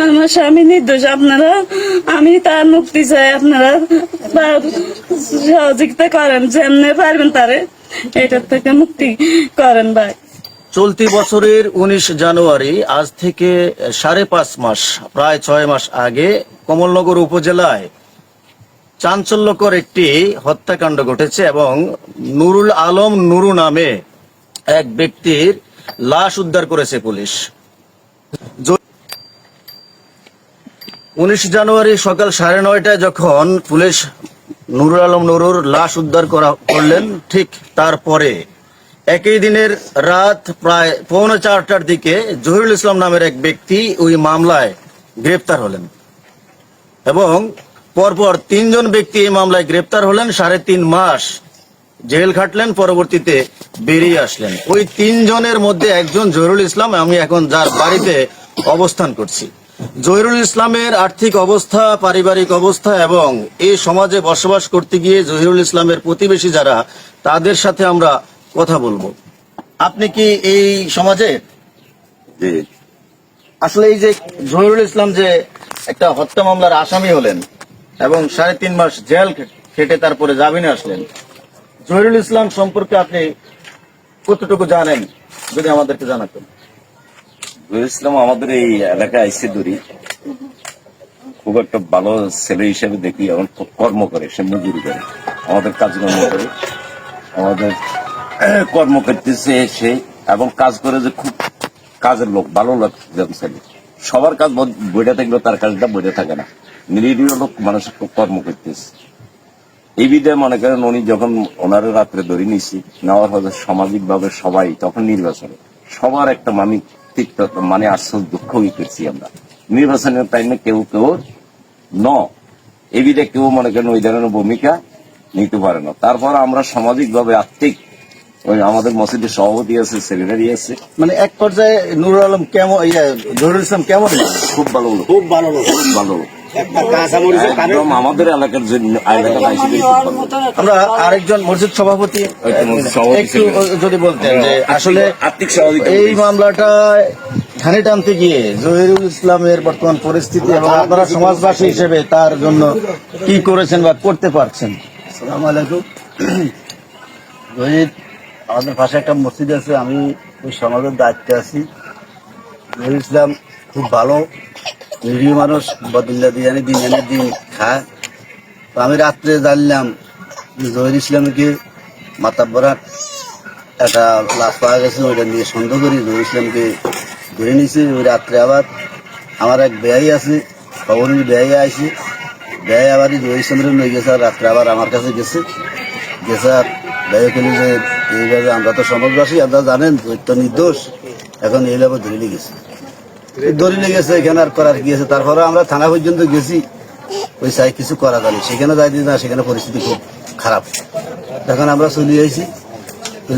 আমার স্বামী নির্দোষ, আপনারা আমি তার মুক্তি চাই, আপনারা তার সহযোগিতা করেন, যেমনি পারবেন তারে এটার থেকে মুক্তি করেন ভাই। চলতি বছরের 19 জানুয়ারি আজ থেকে 5.5 মাস, প্রায় 6 মাস আগে কমলনগর উপজেলায় চাঞ্চল্যকর একটি হত্যাকাণ্ড ঘটেছে এবং নুরুল আলম নুরু নামে এক ব্যক্তির লাশ উদ্ধার করেছে পুলিশ। 19 জানুয়ারি সকাল 9:30টায় যখন পুলিশ নুরুল আলম নুরুর লাশ উদ্ধার করলেন, ঠিক তারপরে একই দিনের রাত প্রায় 3:45টার দিকে জহিরুল ইসলাম নামের এক ব্যক্তি ওই মামলায় গ্রেপ্তার হলেন এবং পরপর 3 জন ব্যক্তি এই মামলায় গ্রেপ্তার হলেন, 3.5 মাস জেল খাটলেন, পরবর্তীতে বেরিয়ে আসলেন। ওই 3 জনের মধ্যে একজন জহিরুল ইসলাম, আমি এখন যার বাড়িতে অবস্থান করছি। জহিরুল ইসলামের আর্থিক অবস্থা, পারিবারিক অবস্থা এবং এই সমাজে বসবাস করতে গিয়ে জহিরুল ইসলামের প্রতিবেশী যারা, তাদের সাথে আমরা কথা বলবো। আপনি কি এই সমাজে আসলে এই যে জহিরুল ইসলাম যে একটা হত্যা মামলার আসামি হলেন এবং 3.5 মাস জেল খেটে তারপরে জামিনে আসলেন, জহিরুল ইসলাম সম্পর্কে আপনি কতটুকু জানেন যদি আমাদেরকে জানাতেন? জহিরুল ইসলাম আমাদের এই এলাকায় আইসে দূরি, খুব একটা ভালো ছেলে হিসেবে দেখি। এখন খুব কর্ম করে, সে মজুরি করে, আমাদের কাজকর্ম করে, আমাদের কর্ম করতেছে সে, এবং কাজ করে যে খুব কাজের লোক, ভালো লোক ছেলে। সবার কাজ বইটা থাকলেও তার কাজটা বইটা থাকে না, নিরীহ লোক, মানুষের খুব কর্ম করতেছে। এই বিধায় মনে করেন উনি যখন ওনারা রাত্রে ধরে নিছি, নেওয়ার হচ্ছে সামাজিক ভাবে সবাই তখন নির্বাচনে সবার একটা মানে আশ্বাস দুঃখ করছি আমরা। নির্বাচনের টাইমে কেউ এই বিধায় কেউ মনে করেন ওই ধরনের ভূমিকা নিতে পারে না। তারপর আমরা সামাজিক ভাবে আর্থিক ওই আমাদের মসজিদের সভাপতি আছে, সেক্রেটারি আছে, মানে এক পর্যায়ে নুরুল আলম কেমন, জহিরুল ইসলাম কেমন? খুব ভালো লোক, খুব ভালো লোক, খুব ভালো লোক, একদম আমাদের এলাকার জন্য। আমরা আরেকজন মসজিদ সভাপতি একটু যদি বলতেন যে আসলে আর্থিক সহযোগিতা এই মামলাটা ধানে টানতে গিয়ে জহিরুল ইসলামের বর্তমান পরিস্থিতি এবং আপনারা সমাজবাসী হিসেবে তার জন্য কি করেছেন বা করতে পারছেন? আসসালামু আলাইকুম। জহির, আমাদের পাশে একটা মসজিদ আছে, আমি ওই সমাজের দায়িত্বে আছি। জহিরুল ইসলাম খুব ভালো নিরীহ মানুষ, বদিল্লা দিয়ে দিন এনে দিন খায়। তো আমি রাত্রে জানলাম জহিরুল ইসলামকে মাতাব্বরার একটা লাশ পাওয়া গেছে, ওইটা নিয়ে সন্দেহ করি জহিরুল ইসলামকে ধরে নিয়েছি। ওই রাত্রে আবার আমার এক ব্যয় আছে, খবর ব্যয় আইসি, ব্যয় আবার জহিরুল ইসলামের নিয়ে গেছে, আর রাত্রে আবার আমার কাছে গেছে আর ব্যয় করলি যে এইভাবে আমরা তো সমাজবাসী, আপনারা জানেন জহির তো নির্দোষ, এখন এইভাবে ধরে লেগেছে এখানে আর করার কি আছে। তারপরে আমরা থানা পর্যন্ত গেছি, ওই চাই কিছু করা যায়নি, সেখানে যাই না, সেখানে পরিস্থিতি খুব খারাপ। এখন আমরা চলে যাইছি।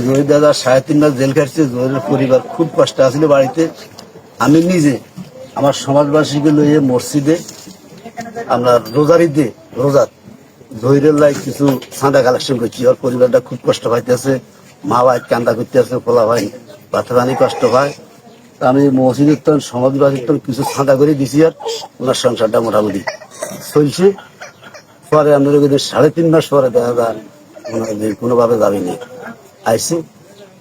জহির দাদা 3.5 মাস জেল খাটছে, জহিরের পরিবার খুব কষ্ট আসলে বাড়িতে। আমি নিজে আমার সমাজবাসীকে লইয়ে মসজিদে আমরা রোজাত জহিরের লাই কিছু চাঁদা কালেকশন করছি। ওর পরিবারটা খুব কষ্ট পাইতেছে, মা ভাই কান্দা করতেছে, পোলা ভাই ভাতে পানি কষ্ট পায়। আমি মসজিদের তখন সমাজবাসীর তখন কিছু চাঁদা করে দিছি, আর ওনার সংসারটা মোটামুটি চলছে। পরে আমরা 3.5 মাস পরে দেখা যায় কোনোভাবে যাবিনি আইসি।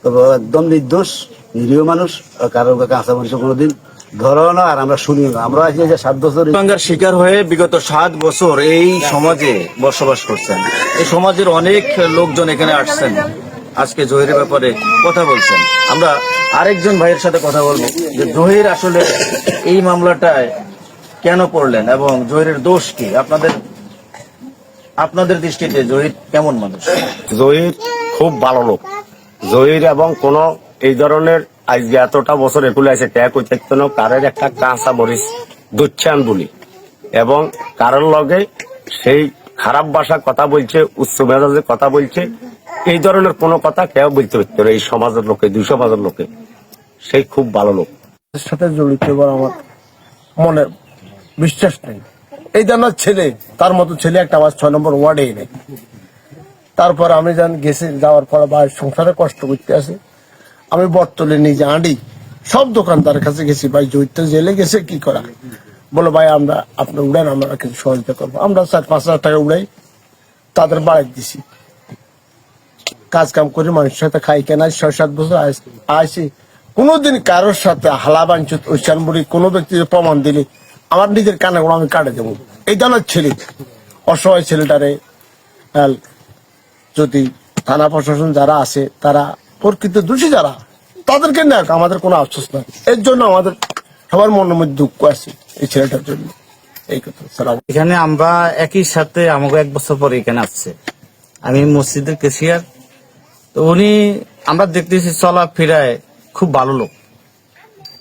তবে একদম নির্দোষ, নিরীহ মানুষ, কারোর কাঁচা মানুষ কোনোদিন ধরো না, আর আমরা শুনিও না। আমরা আছি যে 7 বছর দাঙ্গার শিকার হয়ে বিগত 7 বছর এই সমাজে বসবাস করছেন। এই সমাজের অনেক লোকজন এখানে আসছেন, আজকে জহিরের ব্যাপারে কথা বলছেন। আমরা আরেকজন ভাইয়ের সাথে কথা বলবো যে জহির আসলে এই মামলাটায় কেন পড়লেন এবং জহিরের দোষ কি? আপনাদের দৃষ্টিতে জহির কেমন মানুষ? জহির খুব ভালো লোক। জহির এবং কোন এই ধরনের আজকে এতটা বছর এগুলো আছে ট্যাগ হইতে কারের একটা কাঁচা মরিচ দুচ্ছান বলি, এবং কারোর লগে সেই খারাপ ভাষা কথা বলছে, উচ্চ মেজাজে কথা বলছে, এই ধরনের কোনো কথা কেউ বলতে পারতো না, এই সমাজের লোকে, 200 সমাজের লোকে। সেই খুব ভালো লোক। এর সাথে জড়িত এবার আমার মনে বিশ্বাস নেই। এই যে আমার ছেলে, তার মতো ছেলে একটা আমার 6 নম্বর ওয়ার্ডেই নেই। তারপর আমি গেছি, যাওয়ার পর ভাই সংসারে কষ্ট করতে আছে, আমি বর্তলে নিজে আঁড়ি সব দোকানদারের কাছে গেছি, ভাই জৈত্য জেলে গেছে কি করা, বলো ভাই আমরা আপনি উড়ান, আমরা কিছু সহযোগিতা করবো। আমরা 4-5 হাজার টাকা উড়াই তাদের বাড়ি দিছি, কাজ কাম করে মানুষের সাথে খাই কেনা 6-7 বছর আইসি। কোনোদিন কারোর সাথে হালা বাঞ্চুত ঐশান বুড়ি কোনো ব্যক্তির প্রমাণ দিলে আমার নিজের কানে আমি কাটে দেবো। এই জানার ছেলে, অসহায় ছেলেটারে যদি থানা প্রশাসন যারা আছে, তারা প্রকৃত দোষী যারা, তাদেরকে নেক, আমাদের কোনো আফসোস নাই। এর জন্য আমাদের সবার মনের মধ্যে দুঃখ আছে এই ছেলেটার জন্য। এই কথা। সালাম। এখানে আমরা একই সাথে আমাকে 1 বছর পরে এখানে আসছে, আমি মসজিদের কেশিয়ার। তো উনি আমরা দেখতেছি চলাফেরায় খুব ভালো লোক,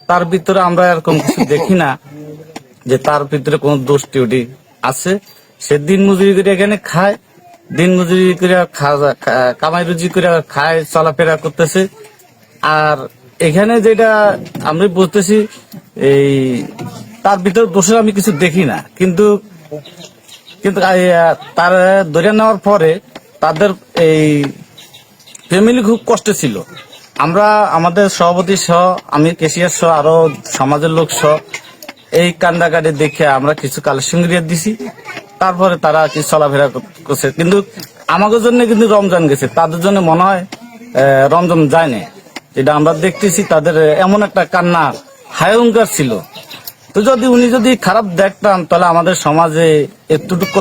তার ভিতরে আমরা এরকম কিছু দেখি না যে তার ভিতরে কোনো দোষ টিউটি আছে। সে দিন মজুরি করে এখানে খায়, দিন মজুরি করে কামাই রুজি করে খায়, চলাফেরা করতেছে। আর এখানে যেটা আমরা বুঝতেছি, এই তার ভিতরে দোষের আমি কিছু দেখি না, কিন্তু তার ধরে নেওয়ার পরে তাদের এই ফ্যামিলি খুব কষ্টে ছিল। আমরা আমাদের সভাপতি সহ, আমি কেশিয়ার সহ, আরো সমাজের লোক সহ এই কান্দাকাটি দেখে আমরা কিছু কালেকশন দিয়ে দিছি। তারপরে তারা কি চলাফেরা করছে, কিন্তু আমাদের জন্য কিন্তু রমজান গেছে, তাদের জন্য মনে হয় রমজান যায় না। এটা আমরা দেখতেছি, তাদের এমন একটা কান্না হায়ঙ্কার ছিল। তো উনি যদি খারাপ দেখতাম, তাহলে আমাদের সমাজে এতটুকু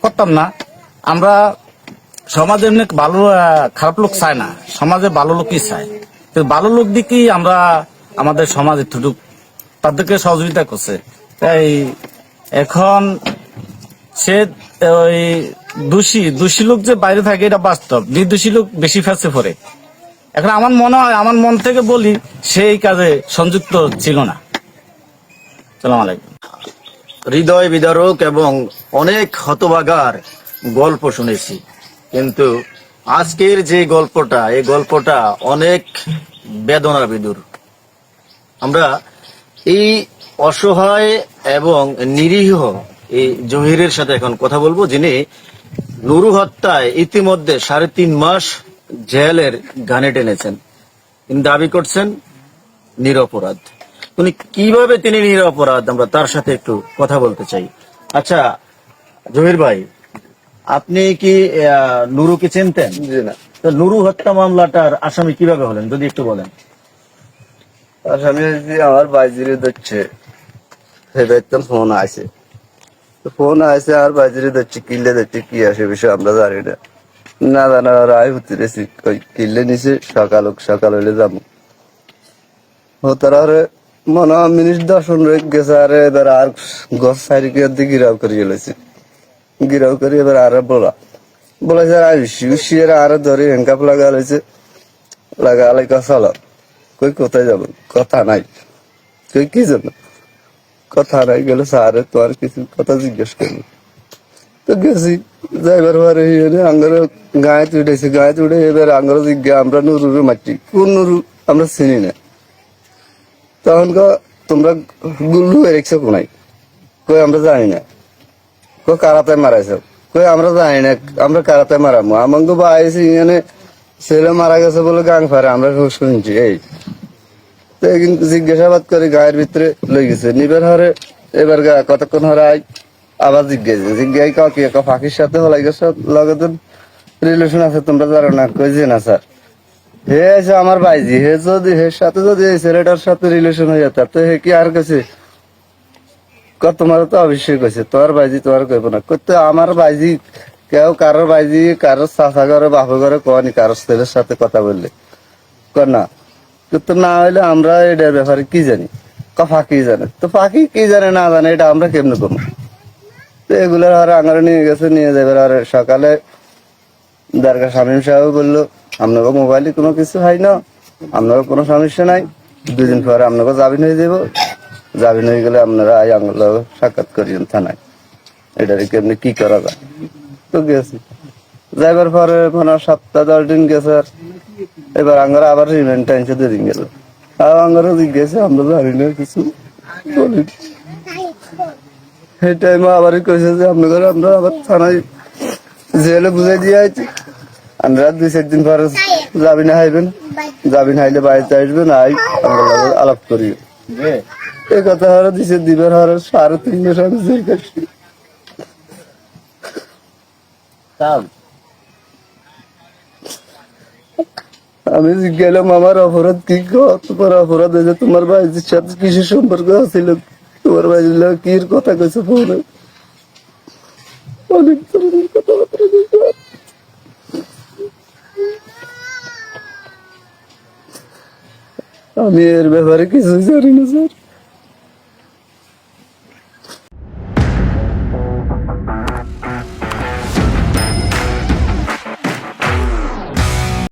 করতাম না। আমরা সমাজে এমনি ভালো খারাপ লোক চায় না, সমাজে ভালো লোকই চায়। তো ভালো লোক দিকেই আমরা আমাদের সমাজে এতটুকু তাদেরকে সহযোগিতা করছে। তাই এখন সে ওই দোষী লোক যে বাইরে থাকে এটা বাস্তব, নির্দোষী লোক বেশি ফেসে পড়ে। এখন আমার মনে হয়, আমার মন থেকে বলি, সেই কাজে সংযুক্ত ছিল না। আসসালামু আলাইকুম। হৃদয় বিদারক এবং অনেক হতভাগার গল্প শুনেছি, কিন্তু আজকের যে গল্পটা, এই গল্পটা অনেক বেদনা বিদুর। আমরা এই অসহায় এবং নিরীহ এই জহিরের সাথে এখন কথা বলবো, যিনি নুরু হত্যায় ইতিমধ্যে 3.5 মাস জেলের ঘানি টেনেছেন। তিনি দাবি করছেন নিরপরাধ। কিভাবে তিনি নিরপরাধ, আমরা তার সাথে একটু কথা বলতে চাই। আচ্ছা জহির ভাই, আপনি কি নুরুকে চিনতেন? জি না। তো নুরু হত্যা মামলাটার আসামি কিভাবে হলেন, যদি একটু বলেন। আসামি আমার বাইজিরে দিচ্ছে, দেখতাম ফোন আছে, ফোন আছে আর বাইজিরে দিচ্ছে, কিনলে দিচ্ছে, কি আসে বিষয় আমরা জানি না। না জানা রায় উঠতেছি, কিনলে নিছে, সকাল হইলে যাবো। তারা মনে হয় মিনিট 10 গেছে, আর এবার আর গছ সাইডকে গিরাও করে গেলেছে, গিরাও করে এবার আর বলেছে আর আরো ধরে হ্যান্ডকাপ লাগা হয়েছে, লাগালে চলো, কই কোথায় যাবো, কথা নাই, কই কি জানো, কথা নাই। গেলে স্যার তোমার কিছু কথা জিজ্ঞেস করবো। তো গেছি, যাইবার পরে আঙ্গার গায়ে উঠেছি, গায়ে উঠে এবার আঙ্গার জিজ্ঞা, আমরা নুরুরে মারছি, কোন নুরু আমরা চিনি না। তখন তোমরা গুল্লু রেখছো কোনাই, কই আমরা জানি না। কই কারাতে মারাইছ, কই আমরা জানি না, আমরা কারাতে মারামো। আমাকে বাইছি এখানে ছেলে মারা গেছে বলে গাং ফারে আমরা শুনছি। এই তো জিজ্ঞাসাবাদ করে গায়ের ভিতরে লই গেছে, নিবার হরে এবার কতক্ষণ হরে আবার জিজ্ঞাসা কাউকে ফাঁকির সাথে হলাই গেছে, লগে রিলেশন আছে, তোমরা জানো না? কই যে না স্যার, হে আছে আমার ভাইজি, হে যদি হের সাথে যদি এই ছেলেটার সাথে রিলেশন হয়ে যেত, তো হে কি আর কাছে তোমার তো অবশ্যই কইছে, তোর ভাইজি তোমার কইব না। করতে আমার ভাইজি কেউ কারোর ভাইজি, কারোর চাষা ঘরে বাপু ঘরে কনি, কারোর ছেলের সাথে কথা বললে না। কিন্তু না হইলে আমরা এটার ব্যাপারে কি জানি, ফাঁকি জানে, তো ফাঁকি কি জানে না জানে এটা আমরা কেমনে করবো? তো এগুলো আর আঙারে নিয়ে গেছে, নিয়ে যাবে। আর সকালে দরগা শামীম সাহেব বললো, আপনাকে মোবাইলে কোনো কিছু হয় না, আপনাকে কোনো সমস্যা নাই, 2 দিন পরে আপনাকে জামিন হয়ে যাব, জামিন হয়ে গেলে আপনারা আঙুল সাক্ষাৎ করিয়েন থানায়, এটারে কেমনি কি করা যায়। তো গেছি, যাইবার পরে 5-7-10 দিন গেছে, আর এবার আঙ্গারা আবার রিমান্ড টাইমসে দিন গেল। আর আঙ্গারা জিজ্ঞেসে আমরা জানি না কিছু বলি। সেই টাইমে আবারই কইছে যে আপনাদের আমরা আবার থানায় জেলে বুঝাই দিয়ে আইছি, আমরা 2-4 দিন পরে যাবি না হাইবেন, যাবি না হাইলে বাড়িতে আসবেন, আই আমরা আলাপ করি। এই কথা হারা দিছে, দিবের হারা 3.5 মাস আমি জেল কাটছি। আমি গেলাম আমার অপরাধ কি, তোমার অপরাধ হয়েছে, তোমার ভাইজির সাথে কিসের সম্পর্ক ছিল, তোমার ভাইজির লোক কি কথা কইছে ফোনে, অনেক ধরনের কথাবার্তা কইছে। আমি এর ব্যাপারে কিছু জানি না স্যার।